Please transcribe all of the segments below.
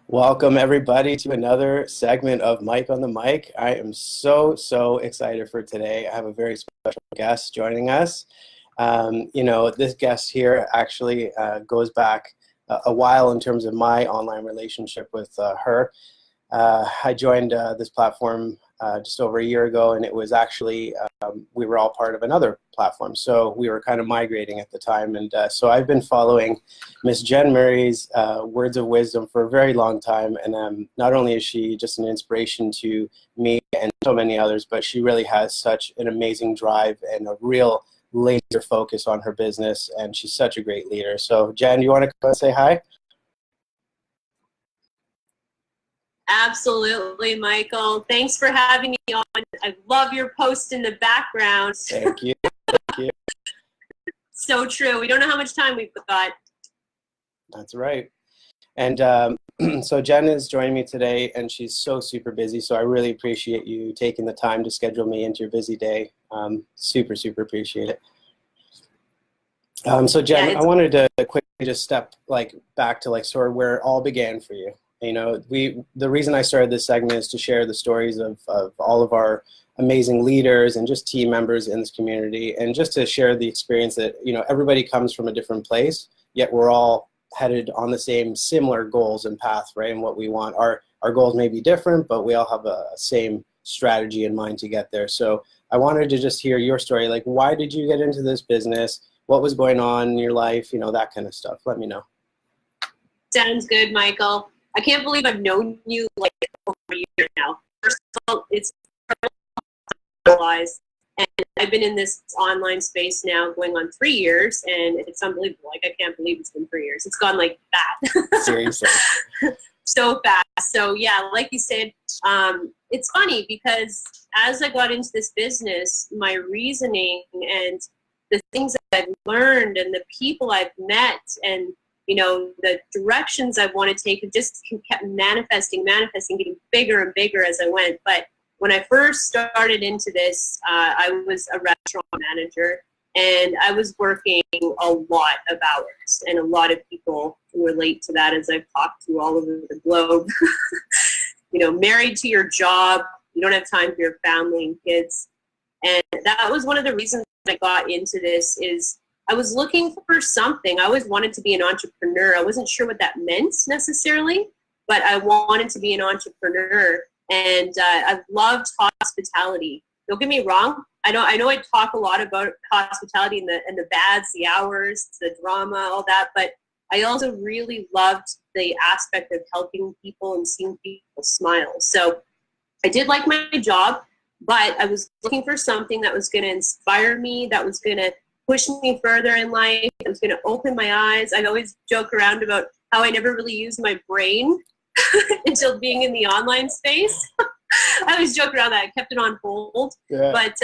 Welcome everybody to another segment of Mike on the Mic. I am so excited for today. I have a very special guest joining us. This guest here actually goes back a while in terms of my online relationship with her. I joined this platform just over a year ago, and it was actually, we were all part of another platform. So we were kind of migrating at the time. And so I've been following Miss Jenn Murray's words of wisdom for a very long time. And not only is she just an inspiration to me and so many others, but she really has such an amazing drive and a real laser focus on her business. And she's such a great leader. So Jenn, you want to come and say hi? Absolutely, Michael. Thanks for having me on. I love your post in the background. Thank you. Thank you. So true. We don't know how much time we've got. That's right. And so Jenn is joining me today, and she's so super busy. So I really appreciate you taking the time to schedule me into your busy day. Super appreciate it. So Jenn, I wanted to quickly just step back to sort of where it all began for you. You know, the reason I started this segment is to share the stories of all of our amazing leaders and just team members in this community, and just to share the experience that, you know, everybody comes from a different place, yet we're all headed on the same similar goals and path, right? And what we want. Our goals may be different, but we all have a same strategy in mind to get there. So I wanted to just hear your story. Like, why did you get into this business? What was going on in your life? You know, that kind of stuff. Let me know. Sounds good, Michael. I can't believe I've known you over a year now. First of all, it's realized, and I've been in this online space now going on 3 years, and it's unbelievable. Like, I can't believe it's been 3 years. It's gone like that. Seriously. So fast. So yeah, like you said, it's funny because as I got into this business, my reasoning and the things that I've learned and the people I've met and the directions I want to take have just kept manifesting, getting bigger and bigger as I went. But when I first started into this, I was a restaurant manager, and I was working a lot of hours, and a lot of people can relate to that as I've talked to all over the globe. Married to your job, you don't have time for your family and kids. And that was one of the reasons I got into this is I was looking for something. I always wanted to be an entrepreneur. I wasn't sure what that meant necessarily, but I wanted to be an entrepreneur. And I've loved hospitality. Don't get me wrong. I know I talk a lot about hospitality and the bads, the hours, the drama, all that, but I also really loved the aspect of helping people and seeing people smile. So I did like my job, but I was looking for something that was going to inspire me, that was going to push me further in life. It was going to open my eyes. I always joke around about how I never really used my brain until being in the online space. I always joke around that. I kept it on hold. Yeah. But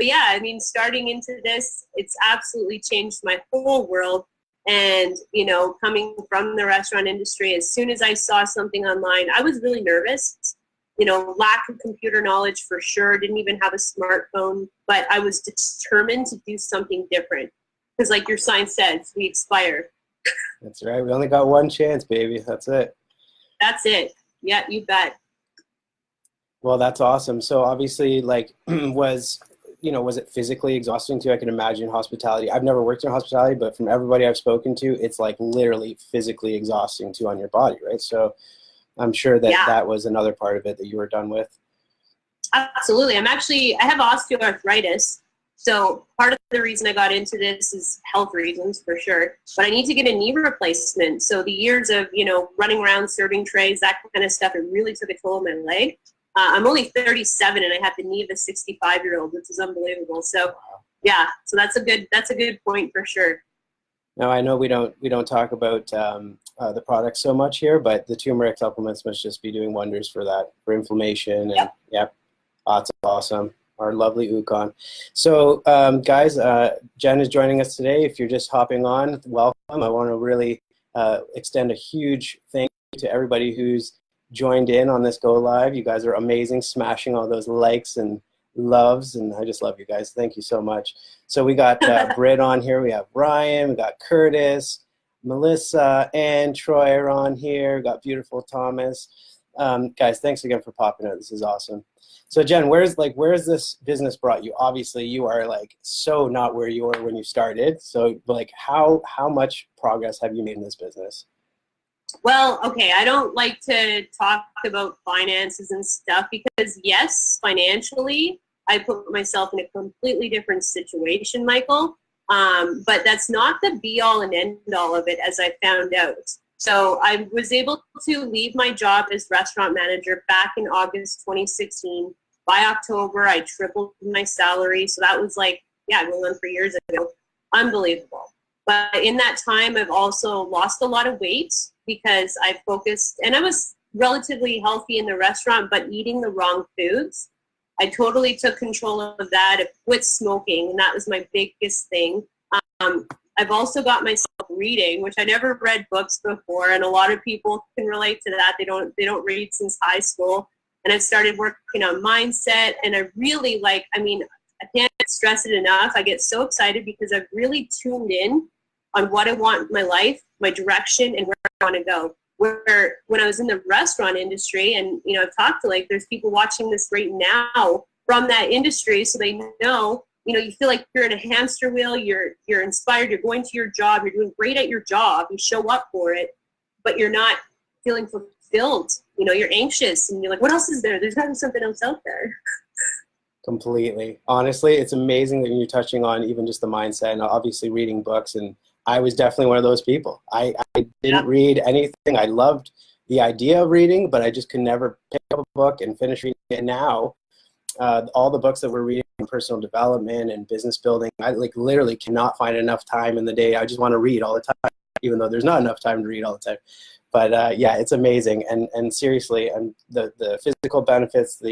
yeah, I mean, starting into this, it's absolutely changed my whole world. And, coming from the restaurant industry, as soon as I saw something online, I was really nervous. Lack of computer knowledge for sure, didn't even have a smartphone, but I was determined to do something different. Because like your sign says, we expire. That's right. We only got one chance, baby. That's it. That's it. Yeah, you bet. Well, that's awesome. So obviously, was it physically exhausting too? I can imagine hospitality. I've never worked in hospitality, but from everybody I've spoken to, it's literally physically exhausting too on your body, right? So I'm sure that that was another part of it that you were done with. Absolutely. I have osteoarthritis. So part of the reason I got into this is health reasons for sure, but I need to get a knee replacement. So the years of, running around serving trays, that kind of stuff, it really took a toll on my leg. I'm only 37 and I have the knee of a 65-year-old, which is unbelievable. So yeah, so that's a good point for sure. Now I know we don't talk about the product so much here, but the turmeric supplements must just be doing wonders for that, for inflammation. And that's awesome. Our lovely Ukon. So guys, Jenn is joining us today. If you're just hopping on, welcome. I want to really extend a huge thank you to everybody who's joined in on this Go Live. You guys are amazing, smashing all those likes and loves, and I just love you guys. Thank you so much. So we got Britt on here. We have Brian. We got Curtis, Melissa and Troy are on here. Got beautiful Thomas. Guys, thanks again for popping out. This is awesome. So Jenn, where's this business brought you? Obviously, you are like so not where you were when you started. So like, how much progress have you made in this business? Well, okay, I don't like to talk about finances and stuff because yes, financially, I put myself in a completely different situation, Michael. But that's not the be all and end all of it, as I found out. So I was able to leave my job as restaurant manager back in August 2016. By October, I tripled my salary. So that was like, yeah, going on for years ago. Unbelievable. But in that time, I've also lost a lot of weight because I focused, and I was relatively healthy in the restaurant, but eating the wrong foods. I totally took control of that. I quit smoking, and that was my biggest thing. I've also got myself reading, which I never read books before, and a lot of people can relate to that. They don't read since high school, and I've started working on mindset, and I really I can't stress it enough. I get so excited because I've really tuned in on what I want in my life, my direction, and where I want to go. Where when I was in the restaurant industry, and I've talked to there's people watching this right now from that industry, so they know, you feel like you're in a hamster wheel, you're inspired, you're going to your job, you're doing great at your job, you show up for it, but you're not feeling fulfilled. You're anxious, and you're like, what else is there? There's got to be something else out there. Completely. Honestly, it's amazing that you're touching on even just the mindset and obviously reading books. And I was definitely one of those people. I didn't read anything. I loved the idea of reading, but I just could never pick up a book and finish reading it. Now, all the books that we're reading in personal development and business building, I literally cannot find enough time in the day. I just want to read all the time, even though there's not enough time to read all the time. But yeah, it's amazing. And seriously, and the physical benefits,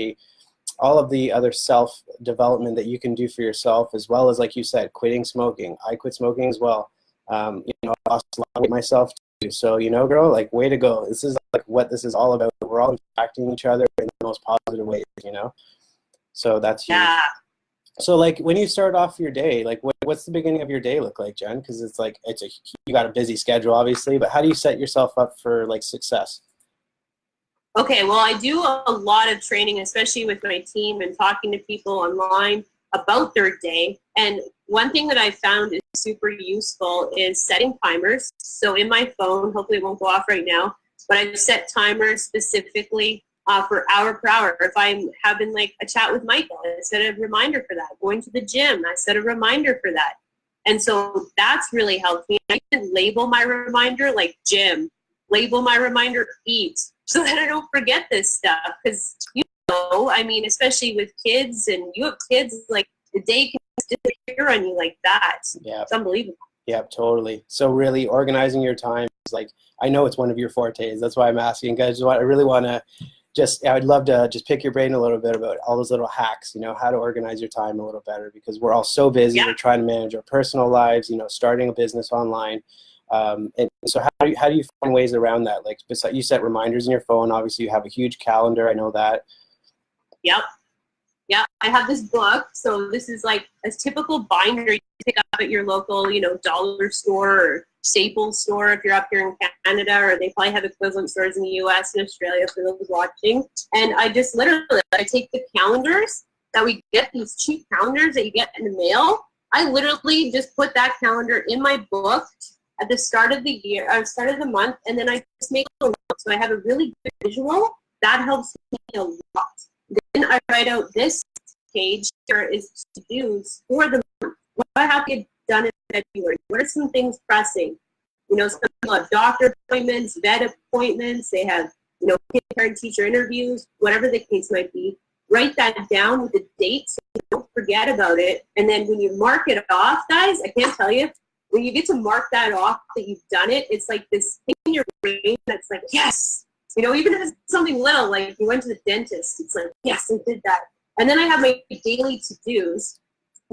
all of the other self-development that you can do for yourself, as well as, like you said, quitting smoking. I quit smoking as well. I lost a lot of weight myself too. So, girl, way to go. This is what this is all about. We're all impacting each other in the most positive ways, So that's huge. Yeah. So when you start off your day, what's the beginning of your day look like, Jenn? Because it's you got a busy schedule, obviously, but how do you set yourself up for success? Okay, well, I do a lot of training, especially with my team and talking to people online about their day. And one thing that I found is super useful is setting timers. So in my phone, hopefully it won't go off right now, but I set timers specifically for hour per hour. If I'm having a chat with Michael, I set a reminder for that. Going to the gym, I set a reminder for that. And so that's really helped me. I can label my reminder gym, label my reminder eat, so that I don't forget this stuff. Because, especially with kids, and you have kids, the day can disappear on you like that. Yeah. It's unbelievable. Yeah, totally. So really organizing your time is I know it's one of your fortes. That's why I'm asking, guys. I really want to I'd love to just pick your brain a little bit about all those little hacks, how to organize your time a little better, because we're all so busy. Yeah. We're trying to manage our personal lives, starting a business online. And so how do you find ways around that? Besides, you set reminders in your phone. Obviously, you have a huge calendar. I know that. Yep. Yeah, I have this book. So this is a typical binder you pick up at your local, dollar store or Staples store if you're up here in Canada, or they probably have equivalent stores in the US and Australia for those watching. And I just I take the calendars that we get, these cheap calendars that you get in the mail. I literally just put that calendar in my book at the start of the year, or start of the month, and then I just make a note. So I have a really good visual. That helps me a lot. Then I write out this page here is to-dos for the month. What do I have to get done in February? What are some things pressing? Some people have doctor appointments, vet appointments. They have, parent teacher interviews, whatever the case might be. Write that down with the dates so you don't forget about it. And then when you mark it off, guys, I can't tell you, when you get to mark that off that you've done it, it's this thing in your brain that's yes. Even if it's something little, you went to the dentist, it's yes, I did that. And then I have my daily to-dos.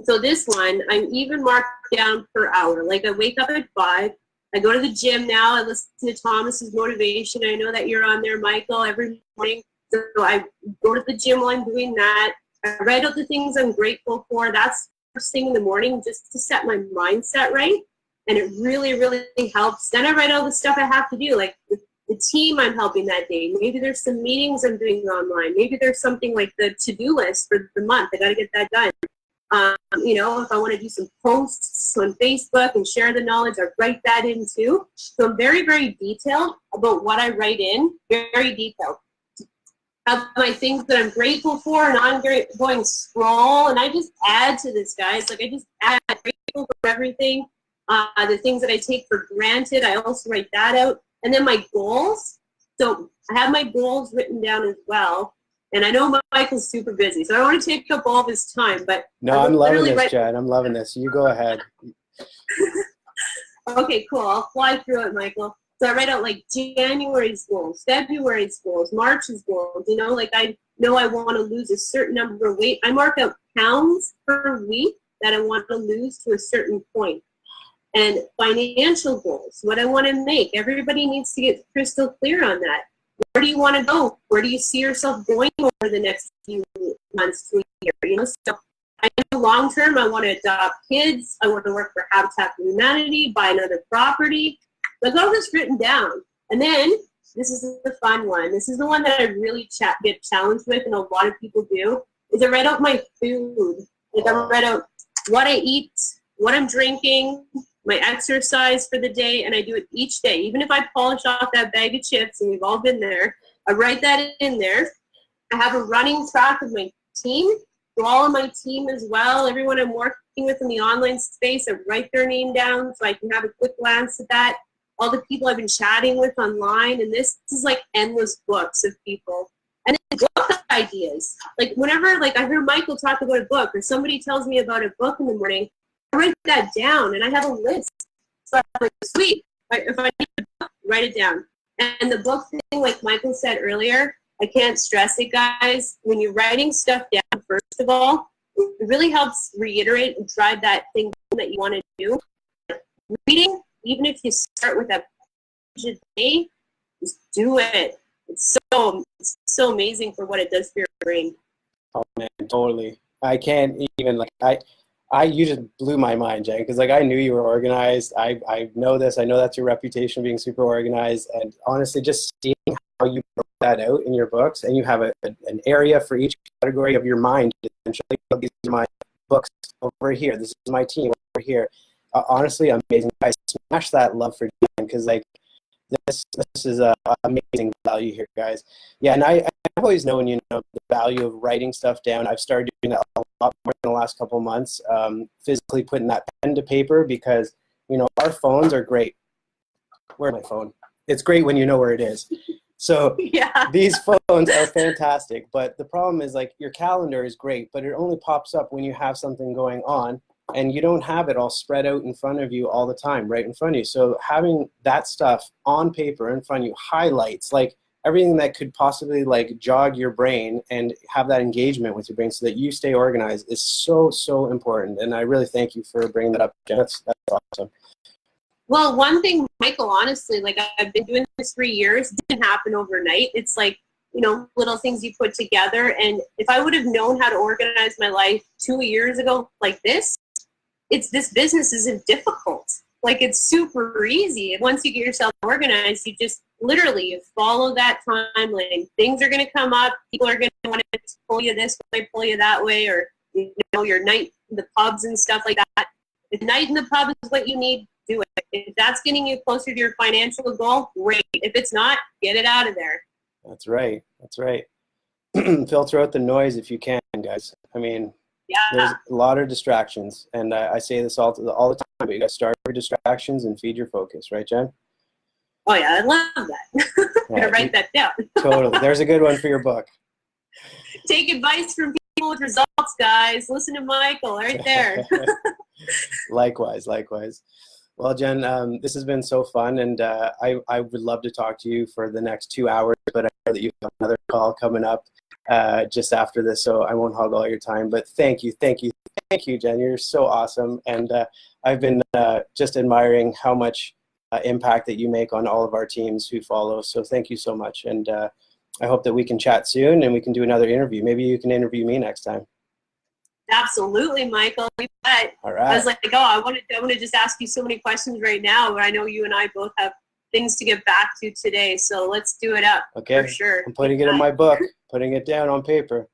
So this one, I'm even marked down per hour. I wake up at 5. I go to the gym now. I listen to Thomas's motivation. I know that you're on there, Michael, every morning. So I go to the gym while I'm doing that. I write out the things I'm grateful for. That's first thing in the morning, just to set my mindset right. and it really, really helps. Then I write all the stuff I have to do, like the team I'm helping that day. Maybe there's some meetings I'm doing online. Maybe there's something like the to-do list for the month. I got to get that done. You know, if I want to do some posts on Facebook and share the knowledge, I write that in too. So I'm very, very detailed about what I write in, very detailed. I have my things that I'm grateful for, and I'm going scroll, and I just add to this, guys. Like, I just add, grateful for everything. The things that I take for granted, I also write that out. And then my goals. So I have my goals written down as well. And I know Michael's super busy, so I don't want to take up all of his time. But no, I'm loving this, Jen. I'm loving this. You go ahead. Okay, cool. I'll fly through it, Michael. So I write out like January's goals, February's goals, March's goals. You know, like I know I want to lose a certain number of weight. I mark out pounds per week that I want to lose to a certain point. And financial goals, what I want to make. Everybody needs to get crystal clear on that. Where do you want to go? Where do you see yourself going over the next few months to a year? You know, so I know long term, I want to adopt kids. I want to work for Habitat for Humanity, buy another property. So I got all this written down. And then this is the fun one. This is the one that I really get challenged with, and a lot of people do, is I write out my food. Like I write out what I eat, what I'm drinking, my exercise for the day, and I do it each day. Even if I polish off that bag of chips, and we've all been there, I write that in there. I have a running track of my team, so all of my team as well, everyone I'm working with in the online space, I write their name down so I can have a quick glance at that. All the people I've been chatting with online, and this is like endless books of people. And then book ideas. Like whenever like I hear Michael talk about a book, or somebody tells me about a book in the morning, I write that down, and I have a list. So I'm like, sweet. If I need a book, write it down. And the book thing, like Michael said earlier, I can't stress it, guys. When you're writing stuff down, first of all, it really helps reiterate and drive that thing that you want to do. Reading, even if you start with a page a day, just do it. It's so amazing for what it does for your brain. Oh man, totally. I can't even you just blew my mind, Jen, because like I knew you were organized. I know this. I know that's your reputation of being super organized. And honestly, just seeing how you broke that out in your books, and you have an area for each category of your mind. Essentially, these are my books over here. This is my team over here. Honestly, amazing. I smash that love for Jen, because like this is a amazing value here, guys. Yeah, and I've always known, you know, the value of writing stuff down. I've started doing that a lot more in the last couple of months, physically putting that pen to paper, because, you know, our phones are great. Where's my phone? It's great when you know where it is. So yeah. These phones are fantastic, but the problem is like your calendar is great, but it only pops up when you have something going on, and you don't have it all spread out in front of you all the time, right in front of you. So having that stuff on paper in front of you highlights like everything that could possibly like jog your brain and have that engagement with your brain so that you stay organized is so important. And I really thank you for bringing that up, Jen. That's awesome. Well, one thing, Michael, honestly, like I've been doing this 3 years, it didn't happen overnight. It's like, you know, little things you put together. And if I would have known how to organize my life 2 years ago like this business isn't difficult. Like it's super easy. Once you get yourself organized, you just literally you follow that timeline. Things are going to come up. People are going to want to pull you this way, pull you that way, or you know, your night in the pubs and stuff like that. If night in the pub is what you need, do it. If that's getting you closer to your financial goal, great. If it's not, get it out of there. That's right. That's right. Filter out the noise if you can, guys. I mean, yeah. There's a lot of distractions, and I say this all the time, but you got to start your distractions and feed your focus, right, Jen? Oh, yeah, I love that. I'm going to write that down. Totally. There's a good one for your book. Take advice from people with results, guys. Listen to Michael right there. Likewise. Well, Jen, this has been so fun, and I would love to talk to you for the next 2 hours, but I know that you've got another call coming up just after this, so I won't hog all your time. But thank you, Jen. You're so awesome, and I've been just admiring how much impact that you make on all of our teams who follow. So thank you so much, and I hope that we can chat soon and we can do another interview. Maybe you can interview me next time. Absolutely, Michael. You bet. All right. I was like, oh, I want to just ask you so many questions right now, but I know you and I both have things to get back to today. So let's do it up. Okay. For sure. I'm putting it in my book, putting it down on paper.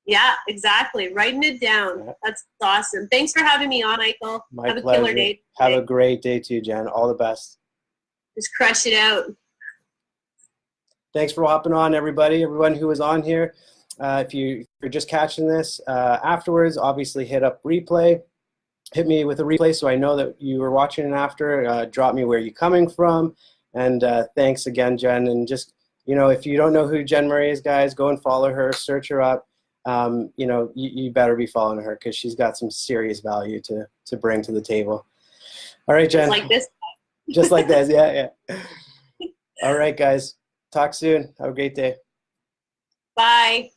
Yeah, exactly. Writing it down. Yeah. That's awesome. Thanks for having me on, Michael. My have pleasure. A killer day. Have a great day too, Jen. All the best. Just crush it out. Thanks for hopping on, everybody. Everyone who was on here. If you're just catching this afterwards, obviously hit up replay. Hit me with a replay so I know that you were watching it after. Drop me where you're coming from. And thanks again, Jen. And just, you know, if you don't know who Jenn Murray is, guys, go and follow her, search her up. You know, you better be following her because she's got some serious value to bring to the table. All right, Jen. Just like this. Just like this, yeah. All right, guys. Talk soon. Have a great day. Bye.